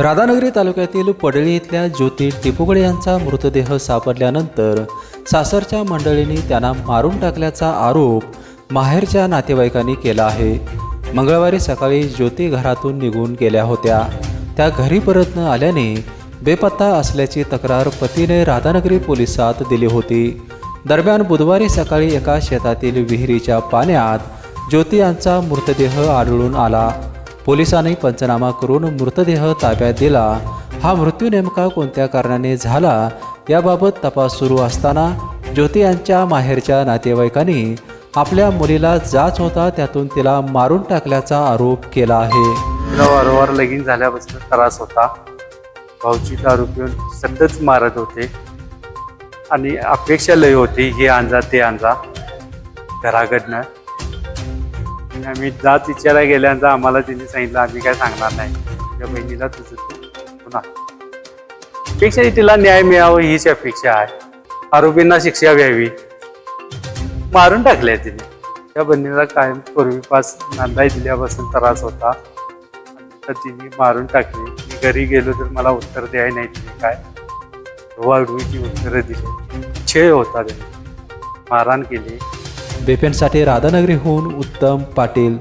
राधानगरी तालुक्यातील पडळी इथल्या ज्योती टिपुगळे यांचा मृतदेह सापडल्यानंतर सासरच्या मंडळींनी त्यांना मारून टाकल्याचा आरोप माहेरच्या नातेवाईकांनी केला आहे. मंगळवारी सकाळी ज्योती घरातून निघून गेल्या होत्या. त्या घरी परत न आल्याने बेपत्ता असल्याची तक्रार पतीने राधानगरी पोलिसात दिली होती. दरम्यान बुधवारी सकाळी एका शेतातील विहिरीच्या पाण्यात ज्योती यांचा मृतदेह आढळून आला. पोलिसांनी पंचनामा करून मृतदेह ताब्यात दिला. हा मृत्यू नेमका कोणत्या कारणाने झाला याबाबत तपास सुरू असताना ज्योती यांच्या माहेरच्या नातेवाईकांनी आपल्या मुलीला जाच होता त्यातून तिला मारून टाकल्याचा आरोप केला आहे. तिला वारंवार लगीन झाल्यापासून त्रास होता. भाऊची दारू पिऊन सतत मारत होते आणि अपेक्षा लय होती, हे आणजा ते आणजा घराकडनं. आम्ही जात विचारायला गेल्यानंतर आम्हाला तिने सांगितलं आम्ही काय सांगणार नाही, त्या बहिणीला तुझं तू पुन्हा अपेक्षा तिला न्याय मिळावं हीच अपेक्षा आहे. आरोपींना शिक्षा घ्यावी. मारून टाकले तिने. त्या बहिणीला कायम पूर्वीपास नांदाई दिल्यापासून त्रास होता, तर तिने मारून टाकली. मी घरी गेलो तर मला उत्तर द्याय नाही. तिने काय वाढवीची उत्तरं दिली. छळ होता, त्याने मारहाण केली. बेपेनसाठी राधानगरीहून उत्तम पाटील.